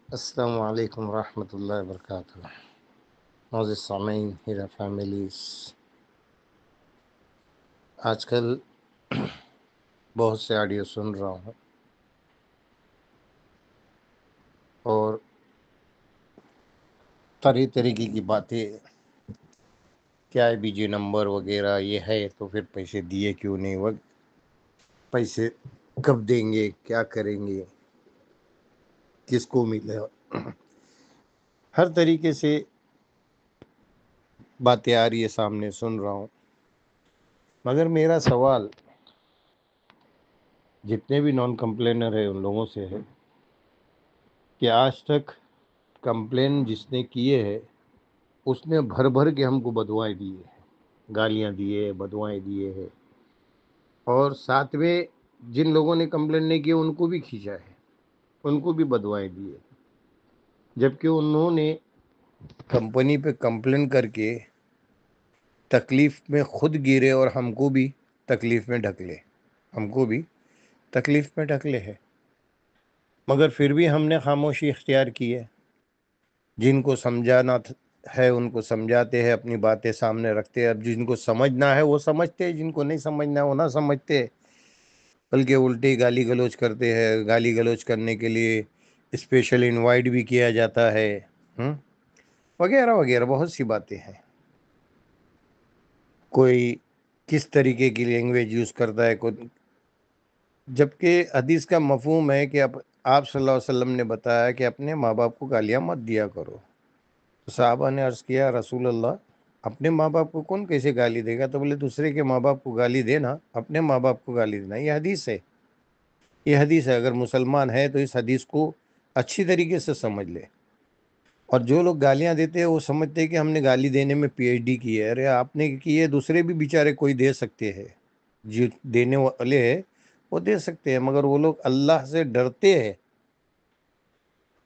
السلام علیکم ورحمۃ اللہ وبرکاتہ۔ معزز سامعین، ہیرا فیملیز، آج کل بہت سے آڈیو سن رہا ہوں اور طریقے کی باتیں، کیا ہے بی جی نمبر وغیرہ یہ ہے تو پھر پیسے دیے کیوں نہیں، پیسے کب دیں گے، کیا کریں گے، کس کو ملے، ہر طریقے سے باتیں آ رہی ہے سامنے، سن رہا ہوں۔ مگر میرا سوال جتنے بھی نان کمپلینر ہیں ان لوگوں سے ہے کہ آج تک کمپلین جس نے کیے ہے اس نے بھر بھر کے ہم کو بدوائیں دی ہے، گالیاں دیے، بدوائیں دیے ہے، اور ساتھ میں جن لوگوں نے کمپلین نہیں کی ان کو بھی کھینچا ہے، ان کو بھی بدوائیں دی ہے، جبکہ انہوں نے کمپنی پہ کمپلین کر کے تکلیف میں خود گرے اور ہم کو بھی تکلیف میں ڈھکلے ہے۔ مگر پھر بھی ہم نے خاموشی اختیار کی ہے۔ جن کو سمجھانا ہے ان کو سمجھاتے ہیں، اپنی باتیں سامنے رکھتے ہیں۔ اب جن کو سمجھنا ہے وہ سمجھتے ہیں، جن کو نہیں سمجھنا ہے وہ نہ سمجھتے، بلکہ الٹی گالی گلوچ کرتے ہیں۔ گالی گلوچ کرنے کے لیے اسپیشل انوائٹ بھی کیا جاتا ہے، وغیرہ وغیرہ بہت سی باتیں ہیں۔ کوئی کس طریقے کی لینگویج یوز کرتا ہے، جبکہ حدیث کا مفہوم ہے کہ آپ صلی اللہ علیہ وسلم نے بتایا کہ اپنے ماں باپ کو گالیاں مت دیا کرو۔ صحابہ نے عرض کیا رسول اللہ، اپنے ماں باپ کو کون کیسے گالی دے گا؟ تو بولے دوسرے کے ماں باپ کو گالی دینا، اپنے ماں باپ کو گالی دینا، یہ حدیث ہے۔ اگر مسلمان ہے تو اس حدیث کو اچھی طریقے سے سمجھ لے۔ اور جو لوگ گالیاں دیتے ہیں وہ سمجھتے ہیں کہ ہم نے گالی دینے میں پی ایچ ڈی کی ہے۔ ارے آپ نے کی ہے، دوسرے بھی بیچارے کوئی دے سکتے ہیں، جو دینے والے ہیں وہ دے سکتے ہیں، مگر وہ لوگ اللہ سے ڈرتے ہیں،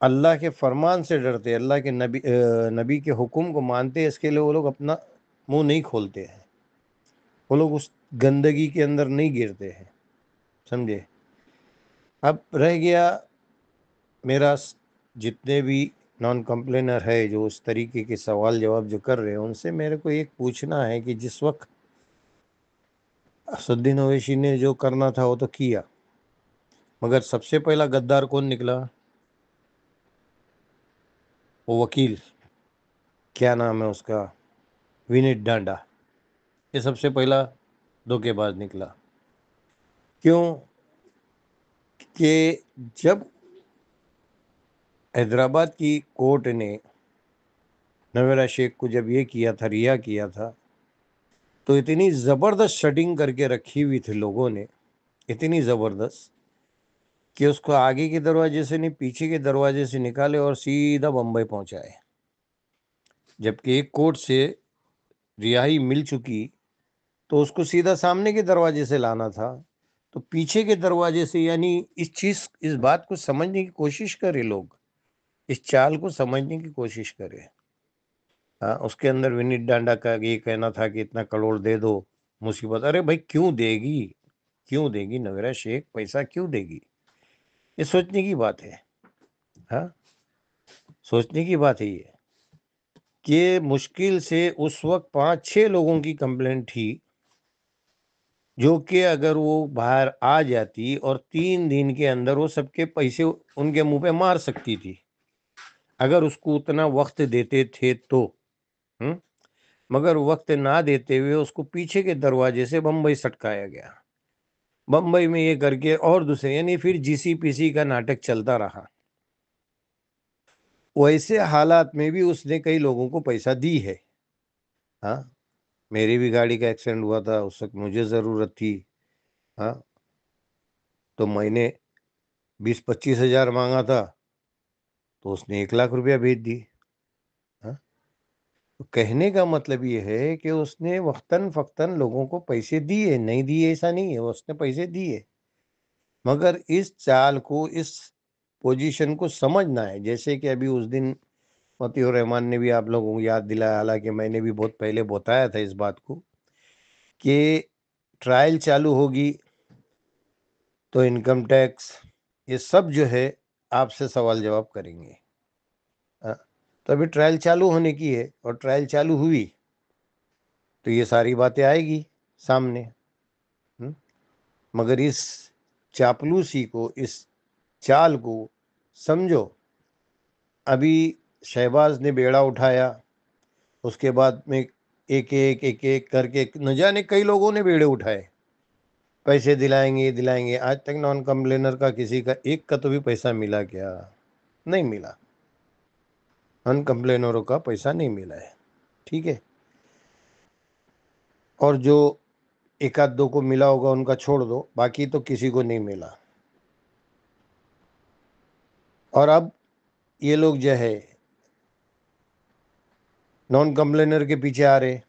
اللہ کے فرمان سے ڈرتے ہیں، اللہ کے نبی کے حکم کو مانتے ہیں، اس کے لیے وہ لوگ اپنا منہ نہیں کھولتے ہیں، وہ لوگ اس گندگی کے اندر نہیں گرتے ہیں، سمجھے؟ اب رہ گیا میرا جتنے بھی نان کمپلینر ہے جو اس طریقے کے سوال جواب جو کر رہے ہیں، ان سے میرے کو ایک پوچھنا ہے کہ جس وقت اسدالدین اویسی نے جو کرنا تھا وہ تو کیا، مگر سب سے پہلا غدار کون نکلا؟ وہ وکیل، کیا نام ہے اس کا، ونیت ڈانڈا، یہ سب سے پہلا دھوکے باز نکلا۔ کیوں کہ جب حیدرآباد کی کورٹ نے نویرا شیخ کو جب یہ کیا تھا، رہا کیا تھا، تو اتنی زبردست شٹنگ کر کے رکھی ہوئی تھی لوگوں نے، اتنی زبردست کہ اس کو آگے کے دروازے سے نہیں پیچھے کے دروازے سے نکالے اور سیدھا بمبئی پہنچائے۔ جبکہ ایک کورٹ سے رہائی مل چکی تو اس کو سیدھا سامنے کے دروازے سے لانا تھا، تو پیچھے کے دروازے سے، یعنی اس بات کو سمجھنے کی کوشش کرے، لوگ اس چال کو سمجھنے کی کوشش کرے۔ اس کے اندر ونیت ڈانڈا کا یہ کہنا تھا کہ اتنا کروڑ دے دو، مصیبت۔ ارے بھائی کیوں دے گی نویرا شیخ، پیسہ کیوں دے گی؟ یہ سوچنے کی بات ہے، سوچنے کی بات ہے یہ کہ مشکل سے اس وقت 5-6 لوگوں کی کمپلین تھی، جو کہ اگر وہ باہر آ جاتی اور 3 دن کے اندر وہ سب کے پیسے ان کے منہ پہ مار سکتی تھی، اگر اس کو اتنا وقت دیتے تھے تو۔ مگر وقت نہ دیتے ہوئے اس کو پیچھے کے دروازے سے بمبئی سٹکایا گیا۔ بمبئی میں یہ کر کے اور دوسرے، یعنی پھر جی سی پی سی کا ناٹک چلتا رہا۔ ویسے حالات میں بھی اس نے کئی لوگوں کو پیسہ دی ہے۔ میری بھی گاڑی کا ایکسیڈنٹ ہوا تھا، اس وقت مجھے ضرورت تھی، تو میں نے 20-25 ہزار مانگا تھا، تو اس نے 1 لاکھ روپیہ بھیج دی۔ کہنے کا مطلب یہ ہے کہ اس نے وقتاً فوقتاً لوگوں کو پیسے دیے، نہیں دیے ایسا نہیں ہے، اس نے پیسے دیے، مگر اس چال کو، اس پوزیشن کو سمجھنا ہے۔ جیسے کہ ابھی اس دن مطیع الرحمان نے بھی آپ لوگوں کو یاد دلایا، حالانکہ میں نے بھی بہت پہلے بتایا تھا اس بات کو، کہ ٹرائل چالو ہوگی تو انکم ٹیکس، یہ سب جو ہے آپ سے سوال جواب کریں گے۔ تو ابھی ٹرائل چالو ہونے کی ہے، اور ٹرائل چالو ہوئی تو یہ ساری باتیں آئے گی سامنے۔ مگر اس چاپلوسی کو، اس چال کو سمجھو۔ ابھی شہباز نے بیڑا اٹھایا، اس کے بعد میں ایک ایک کر کے نہ جانے کئی لوگوں نے بیڑے اٹھائے، پیسے دلائیں گے۔ آج تک نان کمپلینر کا کسی کا ایک کا تو بھی پیسہ ملا کیا؟ نہیں ملا، نان کمپلینروں کا پیسہ نہیں ملا ہے، ٹھیک ہے۔ اور جو ایک آدھ دو کو ملا ہوگا ان کا چھوڑ دو، باقی تو کسی کو نہیں ملا۔ اور اب یہ لوگ جو ہے نان کمپلینر کے پیچھے آ رہے،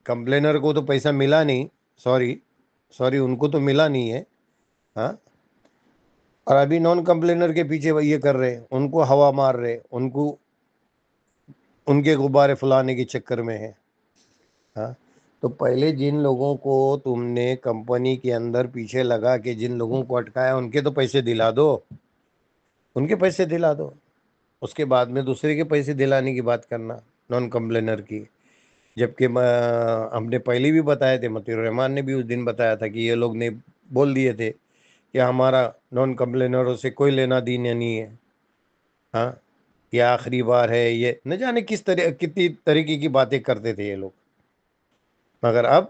کمپلینر کو تو پیسہ ملا نہیں، سوری ان کو تو ملا نہیں ہے، ہاں۔ اور ابھی نان کمپلینر کے پیچھے وہ یہ کر رہے، ان کو ہوا مار رہے، ان کو ان کے غبارے پھلانے کے چکر میں ہے، ہاں۔ تو پہلے جن لوگوں کو تم نے کمپنی کے اندر پیچھے لگا کے جن لوگوں کو اٹکایا ان کے تو پیسے دلا دو، ان کے پیسے دلا دو۔ اس کے بعد میں دوسرے کے پیسے دلانے کی بات کرنا، نان کمپلینر کی۔ جبکہ ہم نے پہلے بھی بتایا تھے، مطیع الرحمان نے بھی اس دن بتایا تھا کہ یہ لوگ نے بول دیے تھے کہ ہمارا نان کمپلینروں سے کوئی لینا دینا نہیں ہے، ہاں، یہ آخری بار ہے، یہ نہ جانے کتنی طریقے کی باتیں کرتے تھے یہ لوگ۔ مگر اب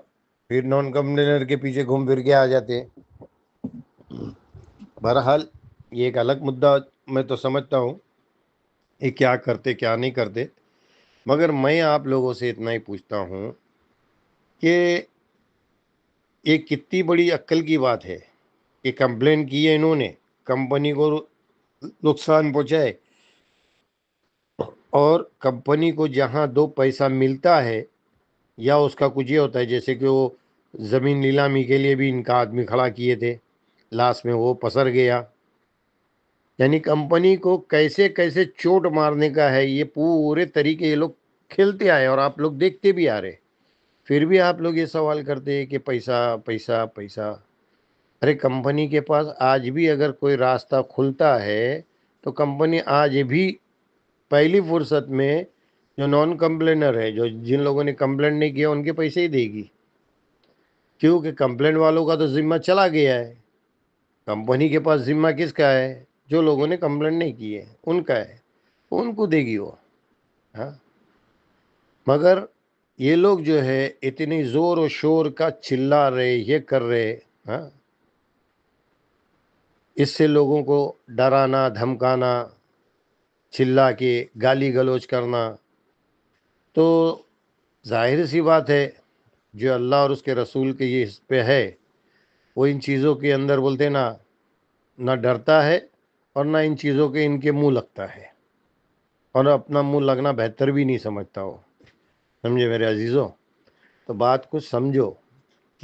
پھر نان کمپلینر کے پیچھے گھوم پھر کے آ جاتے۔ بہرحال یہ ایک الگ مدعا، میں تو سمجھتا ہوں یہ کیا کرتے کیا نہیں کرتے۔ مگر میں آپ لوگوں سے اتنا ہی پوچھتا ہوں کہ یہ کتنی بڑی عقل کی بات ہے کہ کمپلین کی ہے انہوں نے، کمپنی کو نقصان پہنچائے، اور کمپنی کو جہاں دو پیسہ ملتا ہے یا اس کا کچھ یہ ہوتا ہے، جیسے کہ وہ زمین نیلامی کے لیے بھی ان کا آدمی کھڑا کیے تھے، لاسٹ میں وہ پسر گیا۔ یعنی کمپنی کو کیسے کیسے چوٹ مارنے کا ہے، یہ پورے طریقے یہ لوگ کھیلتے آئے اور آپ لوگ دیکھتے بھی آ رہے۔ پھر بھی آپ لوگ یہ سوال کرتے ہیں کہ پیسہ پیسہ پیسہ۔ ارے کمپنی کے پاس آج بھی اگر کوئی راستہ کھلتا ہے تو کمپنی آج بھی پہلی فرصت میں جو نان کمپلینر ہے، جو جن لوگوں نے کمپلین نہیں کیا، ان کے پیسے ہی دے گی، کیونکہ کمپلین والوں کا تو ذمہ چلا گیا ہے۔ کمپنی کے پاس ذمہ کس کا ہے؟ جو لوگوں نے کمپلین نہیں کی ہے ان کا ہے، ان کو دے گی وہ، ہاں۔ مگر یہ لوگ جو ہے اتنی زور و شور کا چلا رہے، یہ کر رہے، ہاں، اس سے لوگوں کو ڈرانا دھمکانا، چلا کے گالی گلوچ کرنا، تو ظاہر سی بات ہے جو اللہ اور اس کے رسول کے یہ اس پہ ہے، وہ ان چیزوں کے اندر بولتے نہ ڈرتا ہے اور نہ ان چیزوں کے ان کے منہ لگتا ہے، اور اپنا منہ لگنا بہتر بھی نہیں سمجھتا ہو، سمجھے میرے عزیزوں؟ تو بات کو سمجھو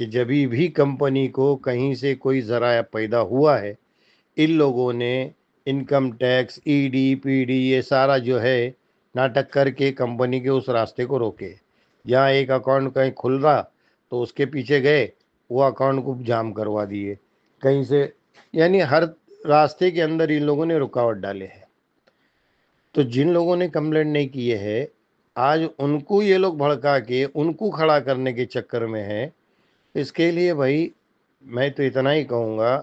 کہ جبھی بھی کمپنی کو کہیں سے کوئی ذرائع پیدا ہوا ہے، ان لوگوں نے income tax, E D P D, یہ سارا جو ہے ناٹک کر کے کمپنی کے اس راستے کو روکے۔ جہاں ایک اکاؤنٹ کہیں کھل رہا تو اس کے پیچھے گئے، وہ اکاؤنٹ کو جام کروا دیے کہیں سے، یعنی ہر راستے کے اندر ان لوگوں نے رکاوٹ ڈالے ہیں۔ تو جن لوگوں نے کمپلینٹ نہیں کیے ہے، آج ان کو یہ لوگ بھڑکا کے ان کو کھڑا کرنے کے چکر میں ہے۔ اس کے لیے بھائی میں تو اتنا ہی کہوں گا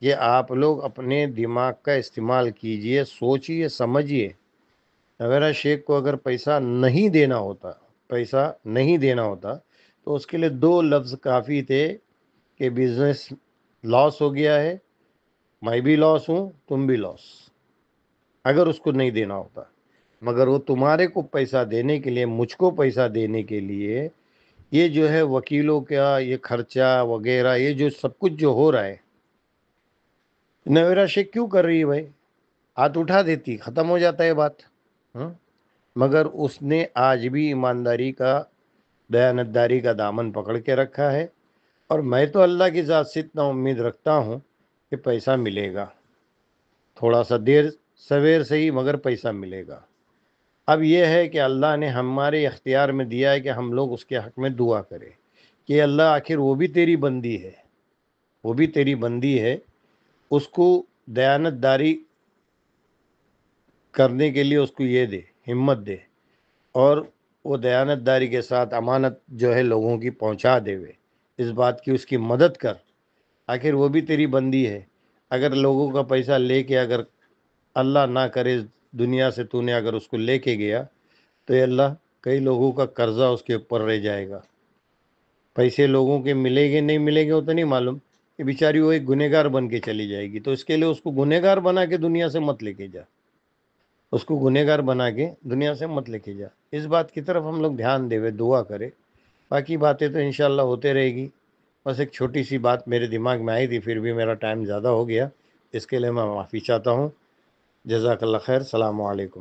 کہ آپ لوگ اپنے دماغ کا استعمال کیجئے، سوچئے سمجھئے۔ نویرا شیخ کو اگر پیسہ نہیں دینا ہوتا تو اس کے لیے دو لفظ کافی تھے کہ بزنس لاس ہو گیا ہے، میں بھی لاس ہوں، تم بھی لاس، اگر اس کو نہیں دینا ہوتا۔ مگر وہ تمہارے کو پیسہ دینے کے لیے، مجھ کو پیسہ دینے کے لیے، یہ جو ہے وکیلوں کا یہ خرچہ وغیرہ، یہ جو سب کچھ جو ہو رہا ہے، نویرا شیخ کیوں کر رہی ہے بھائی؟ ہاتھ اٹھا دیتی، ختم ہو جاتا ہے بات، مگر اس نے آج بھی ایمانداری کا، دیانتداری کا دامن پکڑ کے رکھا ہے۔ اور میں تو اللہ کی ذات سے اتنا امید رکھتا ہوں کہ پیسہ ملے گا، تھوڑا سا دیر سویر سے ہی، مگر پیسہ ملے گا۔ اب یہ ہے کہ اللہ نے ہمارے اختیار میں دیا ہے کہ ہم لوگ اس کے حق میں دعا کریں کہ اللہ آخر وہ بھی تیری بندی ہے، اس کو دیانتداری کرنے کے لیے اس کو یہ دے، ہمت دے اور وہ دیانتداری کے ساتھ امانت جو ہے لوگوں کی پہنچا دے وے، اس بات کی اس کی مدد کر، آخر وہ بھی تیری بندی ہے۔ اگر لوگوں کا پیسہ لے کے اگر اللہ نہ کرے دنیا سے تو نے اگر اس کو لے کے گیا تو اے اللہ کئی لوگوں کا قرضہ اس کے اوپر رہ جائے گا، پیسے لوگوں کے ملے گے نہیں ملے گے وہ تو نہیں معلوم، کہ بیچاری وہ ایک گنہگار بن کے چلی جائے گی، تو اس کے لیے اس کو گنہگار بنا کے دنیا سے مت لے کے جا، اس کو گنہگار بنا کے دنیا سے مت لے کے جا۔ اس بات کی طرف ہم لوگ دھیان دے، دعا کرے، باقی باتیں تو انشاءاللہ ہوتے رہے گی۔ بس ایک چھوٹی سی بات میرے دماغ میں آئی تھی، پھر بھی میرا ٹائم زیادہ ہو گیا، اس کے لیے میں معافی چاہتا ہوں۔ جزاک اللہ خیر، السلام علیکم۔